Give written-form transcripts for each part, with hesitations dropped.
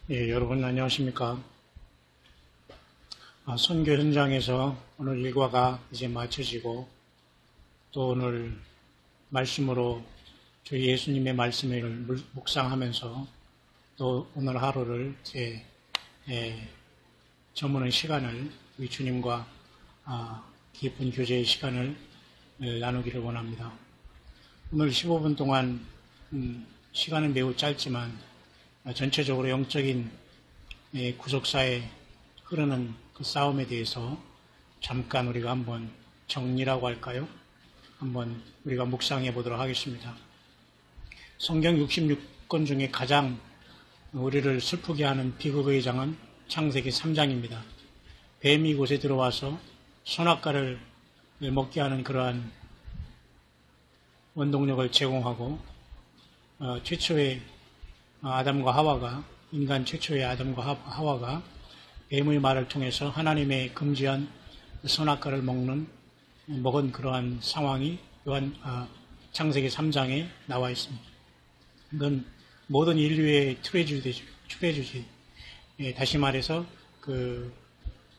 예, 여러분 안녕하십니까? 선교 현장에서 오늘 일과가 이제 마쳐지고 또 오늘 말씀으로 저희 예수님의 말씀을 묵상하면서 또 오늘 하루를 저무는 시간을 우리 주님과 깊은 교제의 시간을 나누기를 원합니다. 오늘 15분 동안 시간은 매우 짧지만 전체적으로 영적인 구속사에 흐르는 그 싸움에 대해서 잠깐 우리가 한번 정리라고 할까요? 한번 우리가 묵상해 보도록 하겠습니다. 성경 66권 중에 가장 우리를 슬프게 하는 비극의 장은 창세기 3장입니다. 뱀이 이곳에 들어와서 선악과를 먹게 하는 그러한 원동력을 제공하고 최초의 아담과 하와가 인간 최초의 아담과 하와가 뱀의 말을 통해서 하나님의 금지한 선악과를 먹은 그러한 상황이 창세기 3장에 나와 있습니다. 이건 모든 인류의 트레주지, 다시 말해서 그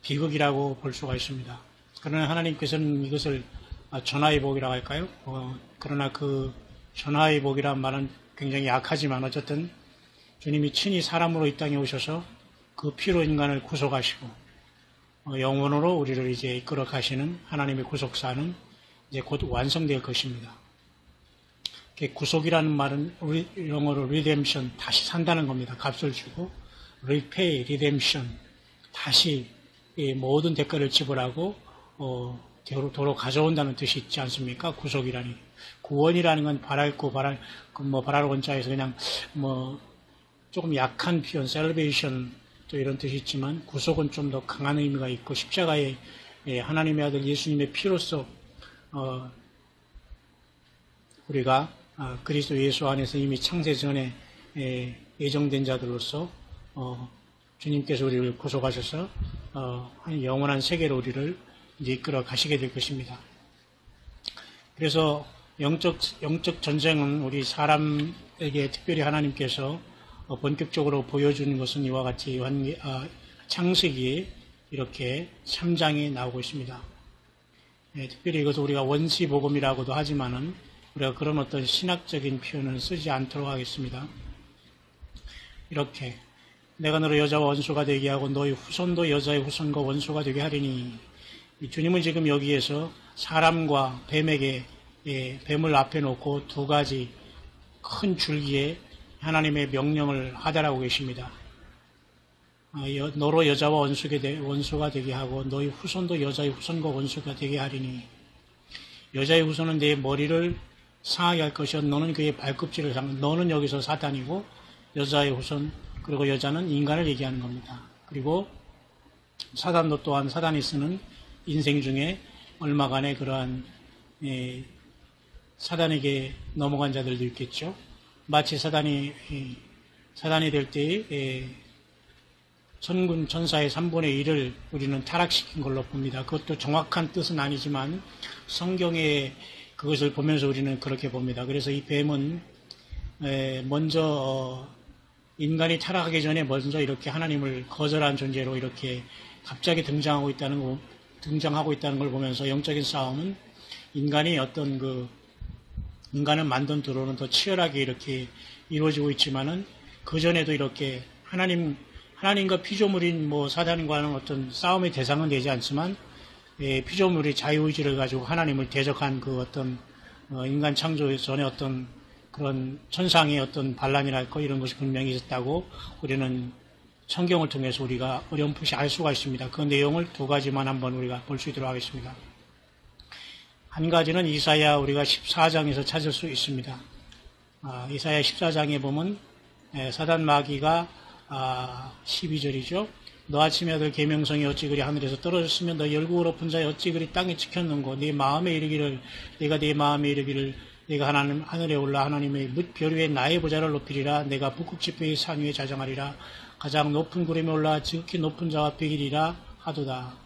비극이라고 볼 수가 있습니다. 그러나 하나님께서는 이것을 전화의 복이라고 할까요? 그러나 그 전화의 복이라는 말은 굉장히 약하지만 어쨌든 주님이 친히 사람으로 이 땅에 오셔서 그 피로 인간을 구속하시고 영원으로 우리를 이제 이끌어 가시는 하나님의 구속사는 이제 곧 완성될 것입니다. 구속이라는 말은 영어로 redemption, 다시 산다는 겁니다. 값을 주고 repay, redemption, 다시 모든 대가를 지불하고 도로 가져온다는 뜻이 있지 않습니까? 구속이라니. 구원이라는 건 바랄 원자에서 그냥 조금 약한 표현, salvation 또 이런 뜻이 있지만 구속은 좀 더 강한 의미가 있고 십자가의 하나님의 아들 예수님의 피로써 우리가 그리스도 예수 안에서 이미 창세 전에 예정된 자들로서 주님께서 우리를 구속하셔서 영원한 세계로 우리를 이제 이끌어 가시게 될 것입니다. 그래서 영적 전쟁은 우리 사람에게 특별히 하나님께서 본격적으로 보여주는 것은 이와 같이 창세기에 이렇게 3장에 나오고 있습니다. 특별히 이것을 우리가 원시복음이라고도 하지만은 우리가 그런 어떤 신학적인 표현을 쓰지 않도록 하겠습니다. 이렇게 내가 너를 여자와 원수가 되게 하고 너희 후손도 여자의 후손과 원수가 되게 하리니, 주님은 지금 여기에서 사람과 뱀에게 뱀을 앞에 놓고 두 가지 큰 줄기에 하나님의 명령을 하달하고 계십니다. 너로 여자와 원수가 되게 하고 너희 후손도 여자의 후손과 원수가 되게 하리니, 여자의 후손은 내 머리를 상하게 할 것이요 너는 그의 발꿈치를 너는 여기서 사단이고 여자의 후손 그리고 여자는 인간을 얘기하는 겁니다. 그리고 사단도 또한 사단이 쓰는 인생 중에 얼마간의 그러한 사단에게 넘어간 자들도 있겠죠. 마치 사단이 될 때에 천군 천사의 3분의 1을 우리는 타락시킨 걸로 봅니다. 그것도 정확한 뜻은 아니지만 성경에 그것을 보면서 우리는 그렇게 봅니다. 그래서 이 뱀은 먼저 인간이 타락하기 전에 먼저 이렇게 하나님을 거절한 존재로 이렇게 갑자기 등장하고 있다는 걸 보면서 영적인 싸움은 인간을 만든 뒤로는 더 치열하게 이렇게 이루어지고 있지만은 그 전에도 이렇게 하나님과 피조물인 사단과는 어떤 싸움의 대상은 되지 않지만 피조물이 자유의지를 가지고 하나님을 대적한 그 어떤 인간 창조 전에 어떤 그런 천상의 어떤 반란이랄까 이런 것이 분명히 있었다고 우리는 성경을 통해서 우리가 어렴풋이 알 수가 있습니다. 그 내용을 두 가지만 한번 우리가 볼 수 있도록 하겠습니다. 한 가지는 이사야 우리가 14장에서 찾을 수 있습니다. 이사야 14장에 보면 사단 마귀가 12절이죠. 너 아침에 아들 계명성이 어찌 그리 하늘에서 떨어졌으면 너 열국으로 푼 자에 어찌 그리 땅에 지켰는고 내가 내 마음에 이르기를 내가 하늘에 올라 하나님의 뭇별 위에 나의 보좌를 높이리라. 내가 북극 지폐의 산 위에 자정하리라. 가장 높은 구름에 올라 지극히 높은 자와 비기리라 하도다.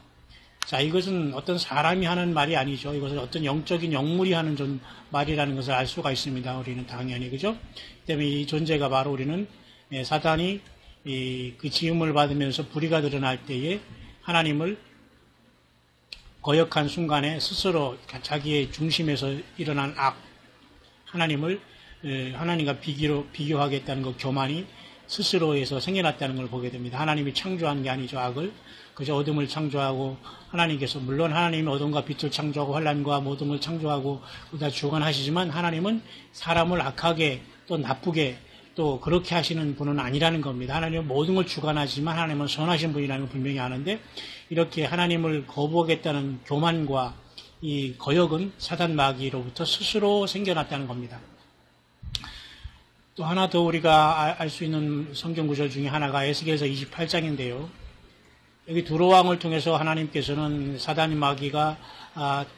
자, 이것은 어떤 사람이 하는 말이 아니죠. 이것은 어떤 영적인 영물이 하는 말이라는 것을 알 수가 있습니다. 우리는 당연히, 그죠? 때문에 이 존재가 바로 우리는 사단이 그 지음을 받으면서 불의가 드러날 때에 하나님을 거역한 순간에 스스로 자기의 중심에서 일어난 악, 하나님을 하나님과 비교하겠다는 그 교만이 스스로에서 생겨났다는 걸 보게 됩니다. 하나님이 창조한 게 아니죠. 악을 그저 어둠을 창조하고 하나님께서 물론 하나님이 어둠과 빛을 창조하고 환란과 모든 걸 창조하고 다 주관하시지만 하나님은 사람을 악하게 또 나쁘게 또 그렇게 하시는 분은 아니라는 겁니다. 하나님은 모든 걸 주관하지만 하나님은 선하신 분이라는 걸 분명히 아는데 이렇게 하나님을 거부하겠다는 교만과 이 거역은 사단 마귀로부터 스스로 생겨났다는 겁니다. 또 하나 더 우리가 알 수 있는 성경 구절 중에 하나가 에스겔서 28장인데요. 여기 두로왕을 통해서 하나님께서는 사단 마귀가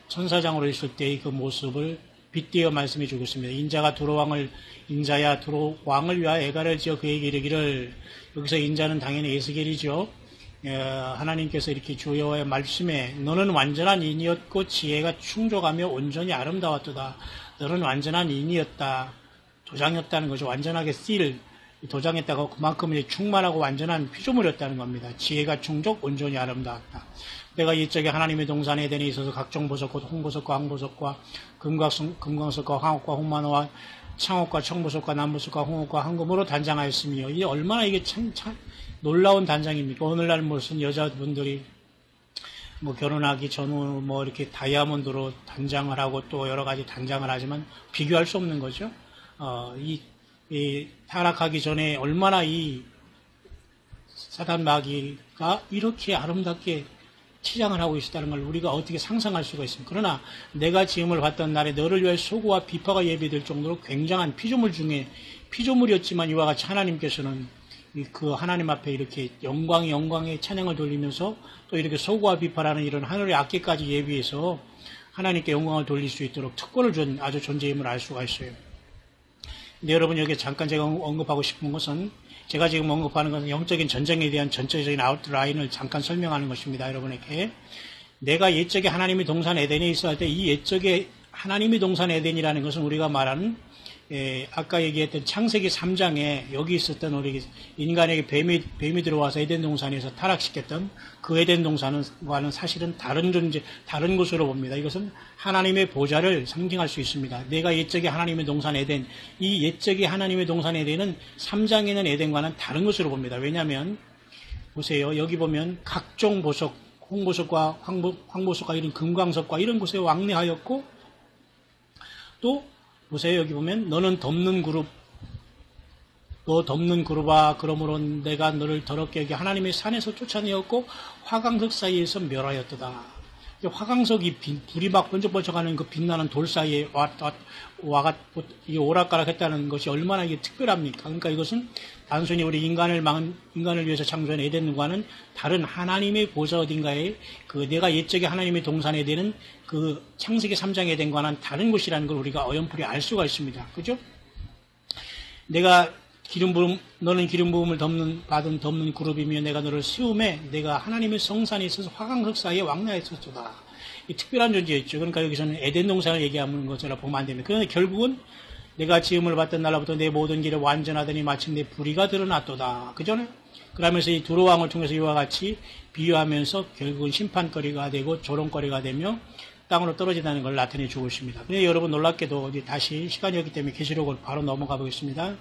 천사장으로 있을 때의 그 모습을 빗대어 말씀해 주고 있습니다. 인자야 두로왕을 위하여 애가를 지어 그에게 이르기를, 여기서 인자는 당연히 에스겔이죠. 하나님께서 이렇게 주여의 말씀에 너는 완전한 인이었고 지혜가 충족하며 온전히 아름다웠도다. 너는 완전한 인이었다. 도장이었다는 거죠. 완전하게 도장했다고 그만큼 충만하고 완전한 피조물이었다는 겁니다. 지혜가 충족, 온전히 아름다웠다. 내가 이쪽에 하나님의 동산 에덴에 있어서 각종 보석과 홍보석과 황보석과 금광석과 황옥과 홍만호와 창옥과 청보석과 남보석과 홍옥과 황금으로 단장하였으며, 이게 얼마나 이게 참 놀라운 단장입니까? 오늘날 무슨 여자분들이 뭐 결혼하기 전후 뭐 이렇게 다이아몬드로 단장을 하고 또 여러 가지 단장을 하지만 비교할 수 없는 거죠. 이 타락하기 전에 얼마나 이 사단 마귀가 이렇게 아름답게 치장을 하고 있었다는 걸 우리가 어떻게 상상할 수가 있습니까? 그러나 내가 지음을 받던 날에 너를 위해 소고와 비파가 예비될 정도로 굉장한 피조물 중에 피조물이었지만 이와 같이 하나님께서는 그 하나님 앞에 이렇게 영광의 찬양을 돌리면서 또 이렇게 소고와 비파라는 이런 하늘의 악기까지 예비해서 하나님께 영광을 돌릴 수 있도록 특권을 준 아주 존재임을 알 수가 있어요. 근데 여러분, 여기 잠깐 제가 언급하고 싶은 것은, 제가 지금 언급하는 것은 영적인 전쟁에 대한 전체적인 아웃라인을 잠깐 설명하는 것입니다. 여러분에게 내가 옛적에 하나님의 동산 에덴에 있어야 때 이 옛적에 하나님의 동산 에덴이라는 것은 우리가 말하는 아까 얘기했던 창세기 3장에 여기 있었던 우리 인간에게 뱀이 들어와서 에덴 동산에서 타락시켰던 그 에덴 동산과는 사실은 다른 존재, 다른 것으로 봅니다. 이것은 하나님의 보좌를 상징할 수 있습니다. 내가 옛적에 하나님의 동산 에덴, 이 옛적에 하나님의 동산 에덴은 3장에 있는 에덴과는 다른 것으로 봅니다. 왜냐하면 보세요. 여기 보면 각종 보석, 홍보석과 황보석과 이런 금광석과 이런 곳에 왕래하였고, 또 보세요. 여기 보면 너는 덮는 그룹, 너 덮는 그룹아, 그러므로 내가 너를 더럽게 여기 하나님의 산에서 쫓아내었고 화강석 사이에서 멸하였도다. 화강석이 불이 막 번쩍번쩍하는 그 빛나는 돌 사이에 이 오락가락했다는 것이 얼마나 이게 특별합니까? 그러니까 이것은 단순히 우리 인간을 위해서 창조한 에덴과는 다른 하나님의 보좌 어딘가에 그 내가 옛적에 하나님의 동산에 되는 그 창세기 3장 에덴과는 다른 곳이라는 걸 우리가 어렴풋이 알 수가 있습니다. 그죠? 너는 기름 부음을 덮는 그룹이며 내가 너를 세움에 내가 하나님의 성산에 있어서 화강석 사이에 왕래했었도다. 이 특별한 존재였죠. 그러니까 여기서는 에덴 동산을 얘기하는 것처럼 보면 안 됩니다. 그런데 결국은 내가 지음을 받던 날로부터 내 모든 길을 완전하더니 마침내 불의가 드러났도다. 그전에 그러면서 이 두로왕을 통해서 이와 같이 비유하면서 결국은 심판거리가 되고 조롱거리가 되며 땅으로 떨어진다는 걸 나타내 주고 있습니다. 그런데 여러분, 놀랍게도 다시 시간이 없기 때문에 계시록을 바로 넘어가 보겠습니다.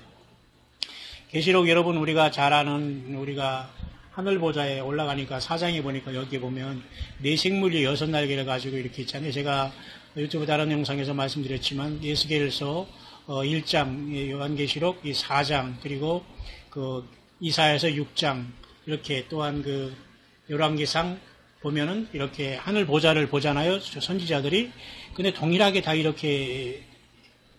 계시록 여러분, 우리가 잘 아는, 우리가 하늘 보좌에 올라가니까 4장에 보니까 여기 보면 네 생물이 6날개를 가지고 이렇게 있잖아요. 제가 유튜브 다른 영상에서 말씀드렸지만 에스겔서 1장, 요한계시록 4장, 그리고 그 이사야서 6장, 이렇게 또한 그 열왕기상 보면은 이렇게 하늘 보좌를 보잖아요. 선지자들이. 근데 동일하게 다 이렇게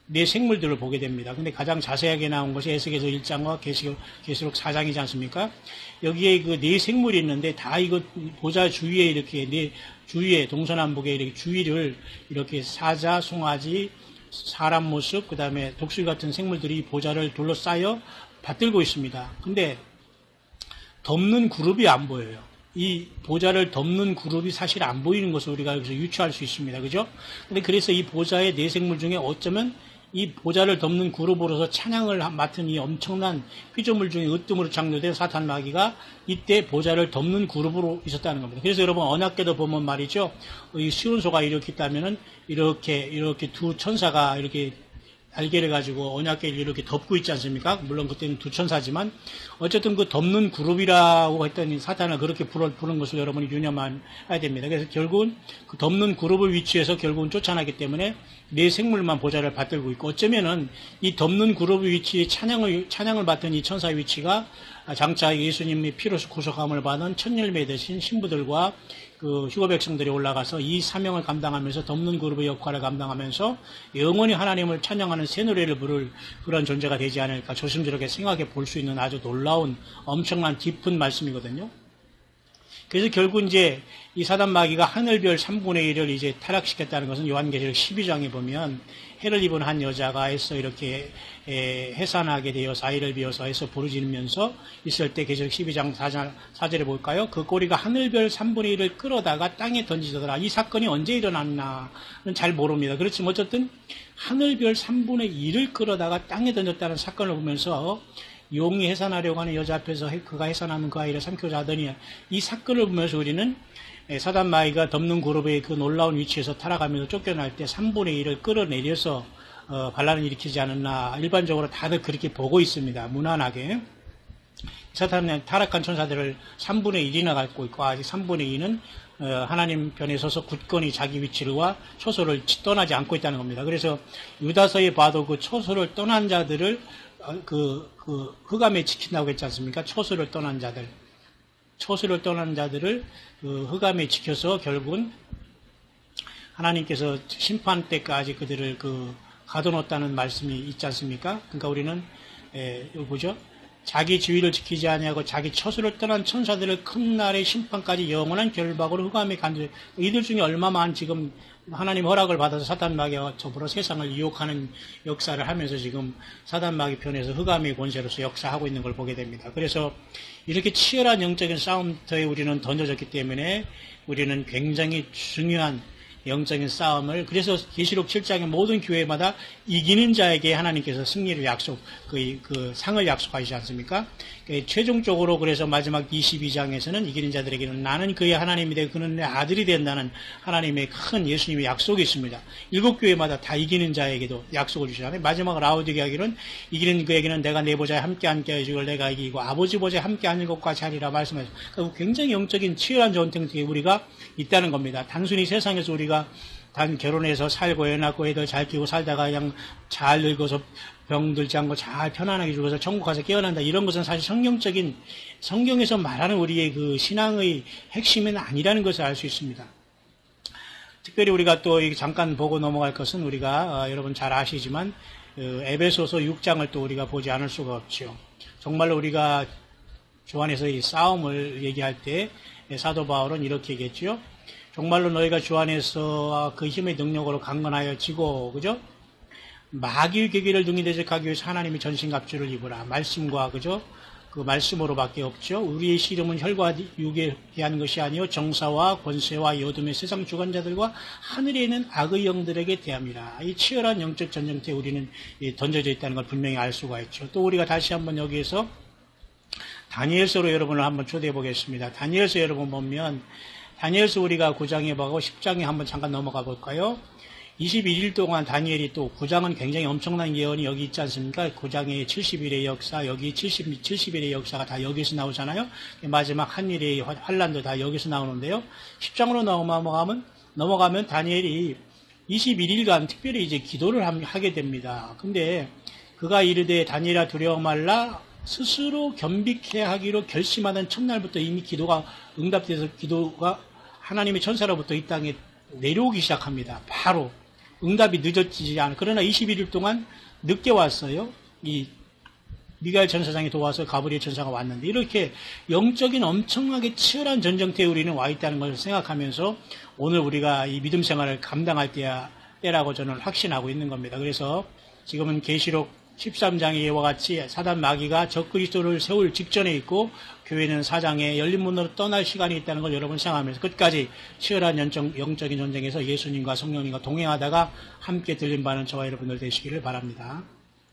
네 생물들을 보게 됩니다. 근데 가장 자세하게 나온 것이 에스겔서 1장과 계시록 4장이지 않습니까? 여기에 그 네 생물이 있는데 다 이거 보좌 주위에 이렇게 주위에 동서남북에 이렇게 주위를 이렇게 사자, 송아지, 사람 모습, 그 다음에 독수리 같은 생물들이 보좌를 둘러싸여 받들고 있습니다. 근데 덮는 그룹이 안 보여요. 이 보좌를 덮는 그룹이 사실 안 보이는 것을 우리가 여기서 유추할 수 있습니다. 그죠? 근데 그래서 이 보좌의 네 생물 중에 어쩌면 이 보좌를 덮는 그룹으로서 찬양을 맡은 이 엄청난 피조물 중에 으뜸으로 창조된 사탄 마귀가 이때 보좌를 덮는 그룹으로 있었다는 겁니다. 그래서 여러분 언약궤도 보면 말이죠. 이 시온소가 이렇게 있다면은 이렇게 두 천사가 이렇게 날개를 가지고 언약궤를 이렇게 덮고 있지 않습니까? 물론 그때는 두 천사지만 어쨌든 그 덮는 그룹이라고 했더니 사탄을 그렇게 부른 것을 여러분이 유념해야 됩니다. 그래서 결국은 그 덮는 그룹을 위치해서 결국은 쫓아나기 때문에 내 생물만 보좌를 받들고 있고 어쩌면은 이 덮는 그룹의 위치에 찬양을 받던 이 천사의 위치가 장차 예수님의 피로서 구속함을 받은 첫 열매 되신 신부들과 그 휴거 백성들이 올라가서 이 사명을 감당하면서 덮는 그룹의 역할을 감당하면서 영원히 하나님을 찬양하는 새 노래를 부를 그런 존재가 되지 않을까 조심스럽게 생각해 볼 수 있는 아주 놀라운 엄청난 깊은 말씀이거든요. 그래서 결국 이제 이 사단 마귀가 하늘별 3분의 1을 이제 타락시켰다는 것은 요한계시록 12장에 보면 해를 입은 한 여자가 애써 이렇게 해산하게 되어서 아이를 비어서 애써 부르짖으면서 있을 때 계시록 12장 4절에 볼까요? 그 꼬리가 하늘별 3분의 1을 끌어다가 땅에 던지더라. 이 사건이 언제 일어났나는 잘 모릅니다. 그렇지만 어쨌든 하늘별 3분의 1을 끌어다가 땅에 던졌다는 사건을 보면서 용이 해산하려고 하는 여자 앞에서 그가 해산하면 그 아이를 삼키고자 하더니 이 사건을 보면서 우리는 사단 마귀가 덮는 그룹의 그 놀라운 위치에서 타락하면서 쫓겨날 때 3분의 1을 끌어내려서 반란을 일으키지 않았나 일반적으로 다들 그렇게 보고 있습니다. 무난하게. 사탄은 타락한 천사들을 3분의 1이나 갖고 있고 아직 3분의 2는 하나님 편에 서서 굳건히 자기 위치와 초소를 떠나지 않고 있다는 겁니다. 그래서 유다서에 봐도 그 초소를 떠난 자들을 그 흑암에 지킨다고 했지 않습니까? 초소를 떠난 자들을 그 흑암에 지켜서 결국은 하나님께서 심판 때까지 그들을 가둬놓았다는 말씀이 있지 않습니까? 그러니까 우리는 이거 보죠. 자기 지위를 지키지 아니하고 자기 처소를 떠난 천사들을 큰 날의 심판까지 영원한 결박으로 흑암에 간주. 이들 중에 얼마만 지금 하나님 허락을 받아서 사단 마귀와 더불어 세상을 유혹하는 역사를 하면서 지금 사단 마귀 편에서 흑암의 권세로서 역사하고 있는 걸 보게 됩니다. 그래서 이렇게 치열한 영적인 싸움터에 우리는 던져졌기 때문에 우리는 굉장히 중요한 영적인 싸움을 그래서 계시록 7장의 모든 교회마다 이기는 자에게 하나님께서 승리를 그 상을 약속하시지 않습니까? 최종적으로 그래서 마지막 22장에서는 이기는 자들에게는 나는 그의 하나님이 되고 그는 내 아들이 된다는 하나님의 큰 예수님의 약속이 있습니다. 7교회마다 다 이기는 자에게도 약속을 주시잖아요. 마지막 라오디게아기는 이기는 그에게는 내가 내 보좌에 함께 해주고 내가 이기고 아버지 보좌에 함께 앉는 것과 같이 하리라 말씀하셨어요. 그러니까 굉장히 영적인 치열한 전쟁터에 우리가 있다는 겁니다. 단순히 세상에서 우리가 단 결혼해서 살고 애 낳고 애들 잘 키우고 살다가 그냥 잘 늙어서 병들지 않고 잘 편안하게 죽어서 천국 가서 깨어난다. 이런 것은 사실 성경에서 말하는 우리의 그 신앙의 핵심은 아니라는 것을 알 수 있습니다. 특별히 우리가 또 잠깐 보고 넘어갈 것은 우리가 여러분 잘 아시지만 에베소서 6장을 또 우리가 보지 않을 수가 없죠. 정말로 우리가 주 안에서 이 싸움을 얘기할 때 사도 바울은 이렇게 얘기했죠. 정말로 너희가 주 안에서 그 힘의 능력으로 강건하여 지고, 그죠? 마귀의 계기를 등이 대적하기 위해서 하나님의 전신갑주를 입으라. 말씀과, 그죠? 그 말씀으로밖에 없죠. 우리의 씨름은 혈과 육에 대한 것이 아니요 정사와 권세와 여둠의 세상 주관자들과 하늘에 있는 악의 영들에게 대함이라. 이 치열한 영적 전쟁터에 우리는 던져져 있다는 걸 분명히 알 수가 있죠. 또 우리가 다시 한번 여기에서 다니엘서로 여러분을 한번 초대해 보겠습니다. 다니엘서 여러분 보면 다니엘서 우리가 9장에 보고 10장에 한번 잠깐 넘어가 볼까요? 21일 동안 다니엘이 또 9장은 굉장히 엄청난 예언이 여기 있지 않습니까? 9장의 70일의 역사, 여기 70일의 역사가 다 여기서 나오잖아요. 마지막 한일의 환란도 다 여기서 나오는데요. 10장으로 넘어가면 다니엘이 21일간 특별히 이제 기도를 하게 됩니다. 근데 그가 이르되 다니엘아 두려워 말라 스스로 겸비케 하기로 결심하던 첫날부터 이미 기도가 응답돼서 기도가 하나님의 천사로부터 이 땅에 내려오기 시작합니다. 바로 응답이 늦어지지 않아. 그러나 21일 동안 늦게 왔어요. 이 미가엘 천사장이 도와서 가브리엘 천사가 왔는데 이렇게 영적인 엄청나게 치열한 전쟁터에 우리는 와 있다는 것을 생각하면서 오늘 우리가 이 믿음 생활을 감당할 때라고 저는 확신하고 있는 겁니다. 그래서 지금은 계시록 13장의 예와 같이 사단 마귀가 적그리스도를 세울 직전에 있고 교회는 사장의 열린 문으로 떠날 시간이 있다는 걸 여러분 생각하면서 끝까지 치열한 영적인 전쟁에서 예수님과 성령님과 동행하다가 함께 들림받는 저와 여러분들 되시기를 바랍니다.